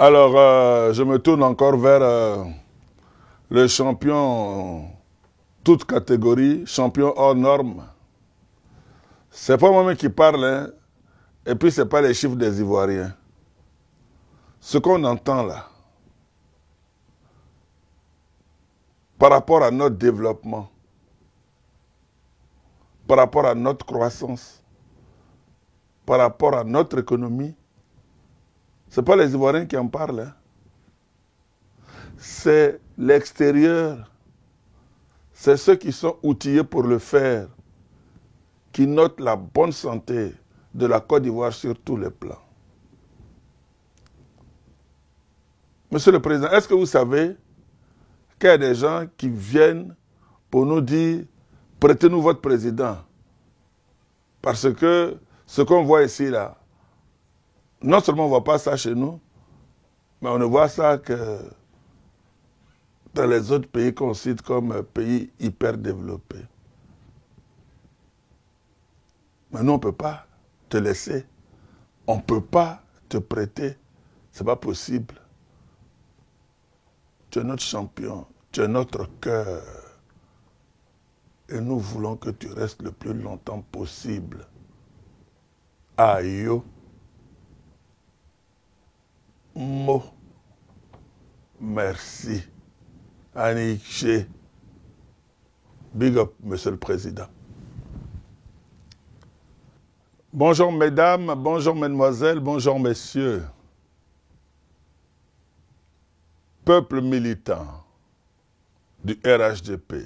Alors, je me tourne encore vers le champion, toute catégorie, champion hors norme. C'est pas moi-même qui parle, hein, et puis c'est pas les chiffres des Ivoiriens. Ce qu'on entend là, par rapport à notre développement, par rapport à notre croissance, par rapport à notre économie, ce n'est pas les Ivoiriens qui en parlent. Hein. C'est l'extérieur. C'est ceux qui sont outillés pour le faire, qui notent la bonne santé de la Côte d'Ivoire sur tous les plans. Monsieur le Président, est-ce que vous savez qu'il y a des gens qui viennent pour nous dire « Prêtez-nous votre président ». Parce que ce qu'on voit ici, là, non seulement on ne voit pas ça chez nous, mais on ne voit ça que dans les autres pays qu'on cite comme pays hyper développés. Mais nous, on ne peut pas te laisser. On ne peut pas te prêter. Ce n'est pas possible. Tu es notre champion. Tu es notre cœur. Et nous voulons que tu restes le plus longtemps possible. Ayo. Mo. Merci. Aniché. Big up, Monsieur le Président. Bonjour mesdames, bonjour mesdemoiselles, bonjour messieurs. Peuple militant du RHDP,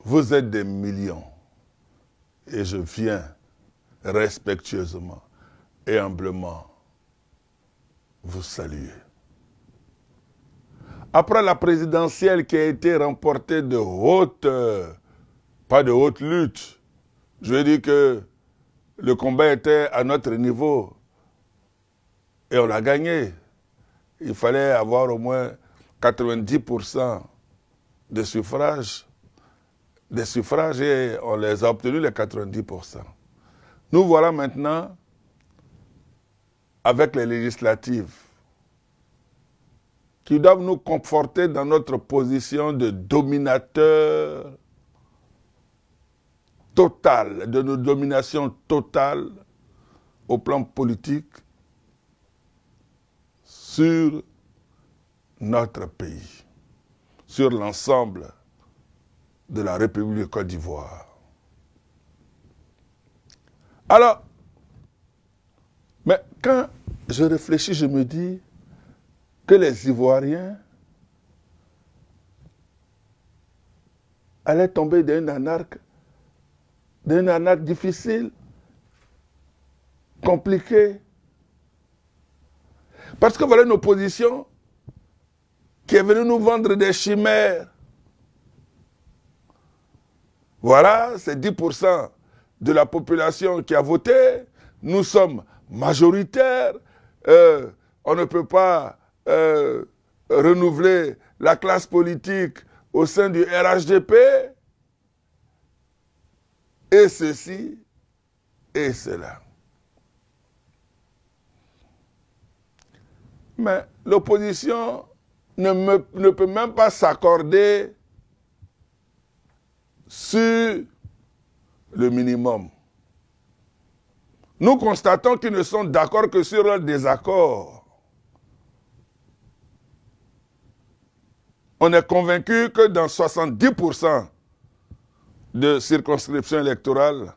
vous êtes des millions et je viens respectueusement et humblement vous saluer. Après la présidentielle qui a été remportée de haute, pas de haute lutte, je veux dire que le combat était à notre niveau et on l'a gagné. Il fallait avoir au moins 90% de suffrages, des suffrages et on les a obtenus les 90%. Nous voilà maintenant avec les législatives qui doivent nous conforter dans notre position de dominateur total, de nos dominations totales au plan politique sur notre pays, sur l'ensemble de la République de Côte d'Ivoire. Alors, mais quand je réfléchis, je me dis que les Ivoiriens allaient tomber d'un anarque difficile, compliqué. Parce que voilà une opposition qui est venue nous vendre des chimères. Voilà, c'est 10% de la population qui a voté. Nous sommes majoritaires. On ne peut pas renouveler la classe politique au sein du RHDP. Et ceci et cela. Mais l'opposition ne peut même pas s'accorder sur le minimum. Nous constatons qu'ils ne sont d'accord que sur leur désaccord. On est convaincu que dans 70% de circonscriptions électorales,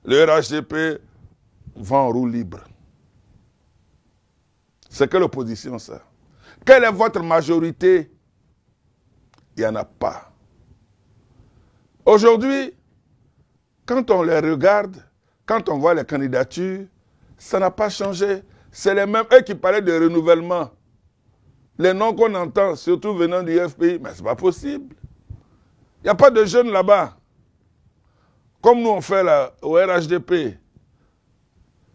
le RHDP va en roue libre. C'est que l'opposition, ça. Quelle est votre majorité? Il n'y en a pas. Aujourd'hui, quand on les regarde, quand on voit les candidatures, ça n'a pas changé. C'est les mêmes, eux qui parlaient de renouvellement. Les noms qu'on entend, surtout venant du FPI, mais ce n'est pas possible. Il n'y a pas de jeunes là-bas. Comme nous on fait là, au RHDP.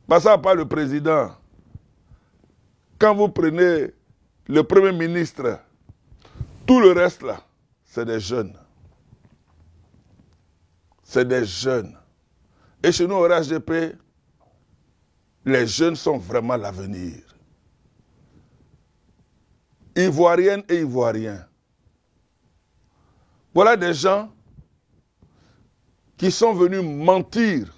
Passant par le président. Quand vous prenez le Premier ministre, tout le reste là, c'est des jeunes. C'est des jeunes. Et chez nous au RHDP, les jeunes sont vraiment l'avenir. Ivoiriennes et Ivoiriens. Voilà des gens qui sont venus mentir.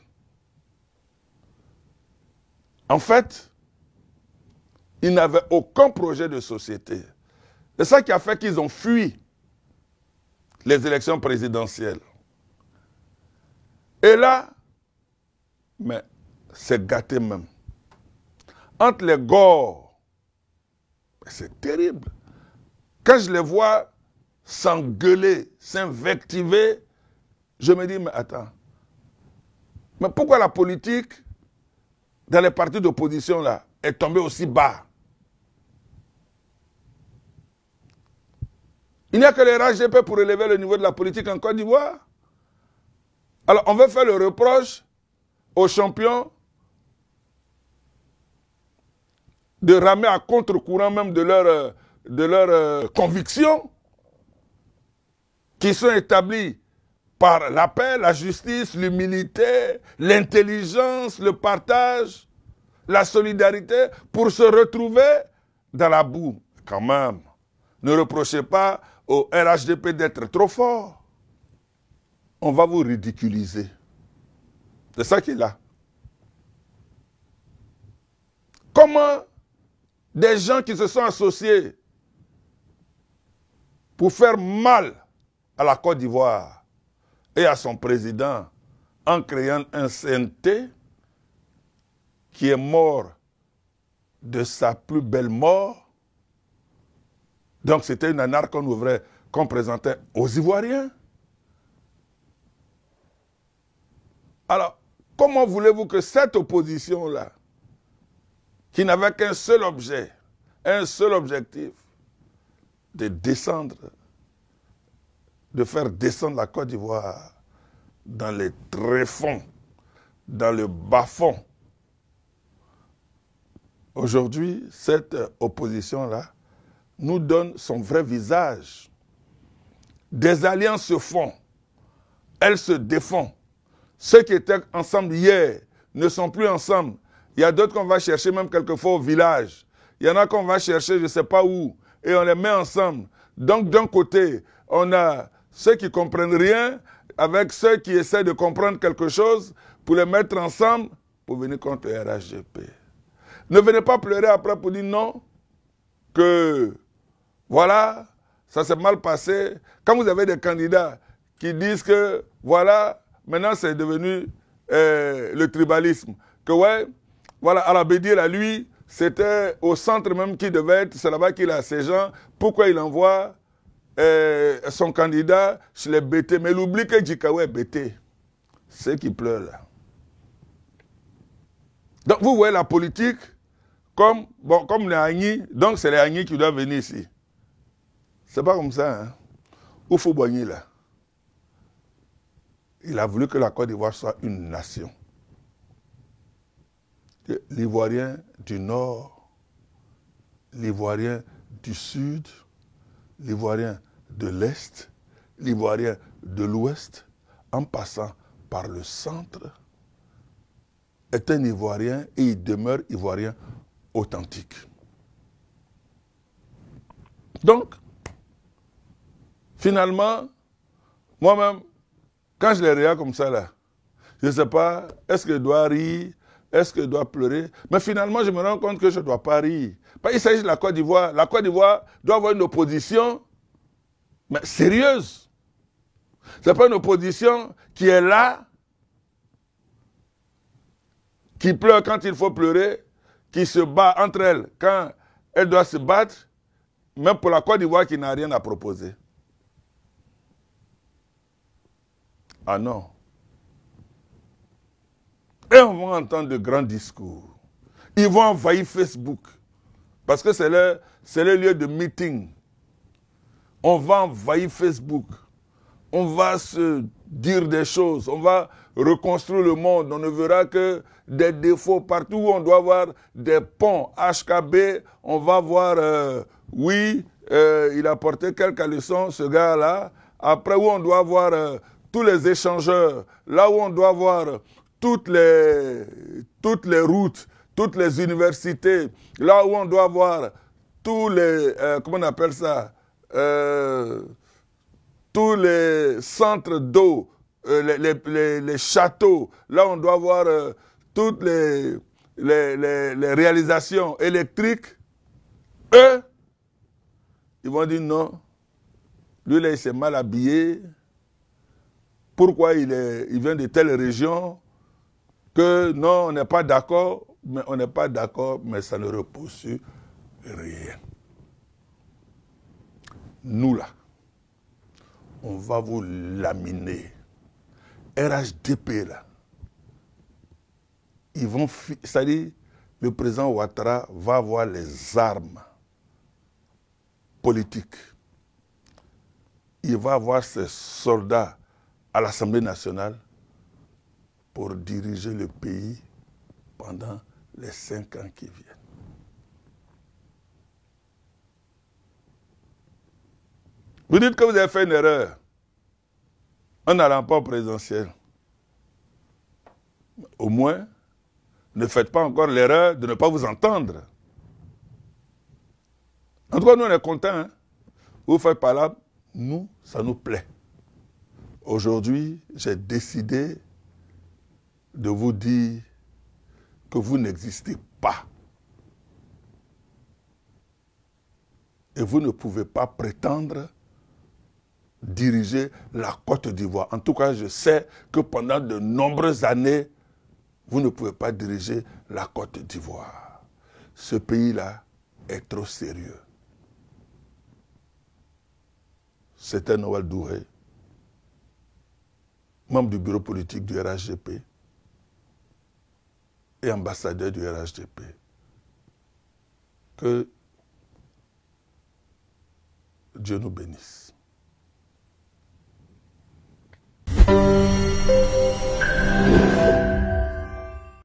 En fait, ils n'avaient aucun projet de société. C'est ça qui a fait qu'ils ont fui les élections présidentielles. Et là, mais c'est gâté même. Entre les Gors, c'est terrible. Quand je les vois s'engueuler, s'invectiver, je me dis, mais attends, mais pourquoi la politique dans les partis d'opposition là est tombée aussi bas? Il n'y a que les RHDP pour élever le niveau de la politique en Côte d'Ivoire. Alors, on veut faire le reproche aux champions de ramer à contre-courant même de leurs convictions qui sont établies par la paix, la justice, l'humilité, l'intelligence, le partage, la solidarité, pour se retrouver dans la boue. Quand même, ne reprochez pas au RHDP d'être trop fort. On va vous ridiculiser. C'est ça qui est là. Comment des gens qui se sont associés pour faire mal à la Côte d'Ivoire et à son président en créant un CNT qui est mort de sa plus belle mort. Donc c'était une anarque qu'on présentait aux Ivoiriens. Alors, comment voulez-vous que cette opposition-là, qui n'avait qu'un seul objet, un seul objectif, de descendre, de faire descendre la Côte d'Ivoire dans les tréfonds, dans le bas-fond. Aujourd'hui, cette opposition-là nous donne son vrai visage. Des alliances se font, elles se défont. Ceux qui étaient ensemble hier ne sont plus ensemble. Il y a d'autres qu'on va chercher même quelquefois au village. Il y en a qu'on va chercher je ne sais pas où et on les met ensemble. Donc d'un côté, on a ceux qui ne comprennent rien avec ceux qui essaient de comprendre quelque chose pour les mettre ensemble pour venir contre le RHDP. Ne venez pas pleurer après pour dire non, que voilà, ça s'est mal passé. Quand vous avez des candidats qui disent que voilà, maintenant c'est devenu le tribalisme, que ouais, voilà, Al-Abédir à lui, c'était au centre même qui devait être, c'est là-bas qu'il a ses gens, pourquoi il envoie son candidat chez les BT, mais il oublie que Djikawa est BT, c'est qui pleure là. Donc vous voyez la politique comme les Agni, donc c'est les Agni qui doivent venir ici. C'est pas comme ça, hein. Oufou Boigny là, il a voulu que la Côte d'Ivoire soit une nation. L'Ivoirien du Nord, l'Ivoirien du Sud, l'Ivoirien de l'Est, l'Ivoirien de l'Ouest, en passant par le centre, est un Ivoirien et il demeure Ivoirien authentique. Donc, finalement, moi-même, quand je les regarde comme ça, là, je ne sais pas, est-ce que je dois rire, est-ce que je dois pleurer? Mais finalement, je me rends compte que je ne dois pas rire. Il s'agit de la Côte d'Ivoire. La Côte d'Ivoire doit avoir une opposition, mais sérieuse. Ce n'est pas une opposition qui est là, qui pleure quand il faut pleurer, qui se bat entre elles quand elle doit se battre, même pour la Côte d'Ivoire qui n'a rien à proposer. Ah non. Et on va entendre de grands discours. Ils vont envahir Facebook. Parce que c'est le lieu de meeting. On va envahir Facebook. On va se dire des choses. On va reconstruire le monde. On ne verra que des défauts. Partout où on doit voir des ponts HKB, on va voir, oui, il a porté quelques leçons, ce gars-là. Après, où on doit voir tous les échangeurs. Là où on doit voir toutes les routes, toutes les universités, là où on doit voir tous les, comment on appelle ça, tous les centres d'eau, les châteaux, là on doit voir toutes les réalisations électriques, eux, ils vont dire non, lui là il s'est mal habillé, pourquoi il vient de telle région, que non, on n'est pas d'accord, mais ça ne repose sur rien. Nous là, on va vous laminer. RHDP là, ils vont, c'est-à-dire le président Ouattara va avoir les armes politiques. Il va avoir ses soldats à l'Assemblée nationale pour diriger le pays pendant les 5 ans qui viennent. Vous dites que vous avez fait une erreur en n'allant pas au présidentiel. Au moins, ne faites pas encore l'erreur de ne pas vous entendre. En tout cas, nous, on est contents. Hein? Vous faites pas là, nous, ça nous plaît. Aujourd'hui, j'ai décidé de vous dire que vous n'existez pas. Et vous ne pouvez pas prétendre diriger la Côte d'Ivoire. En tout cas, je sais que pendant de nombreuses années, vous ne pouvez pas diriger la Côte d'Ivoire. Ce pays-là est trop sérieux. C'était Noël Douré, membre du bureau politique du RHDP et ambassadeur du RHDP. Que Dieu nous bénisse.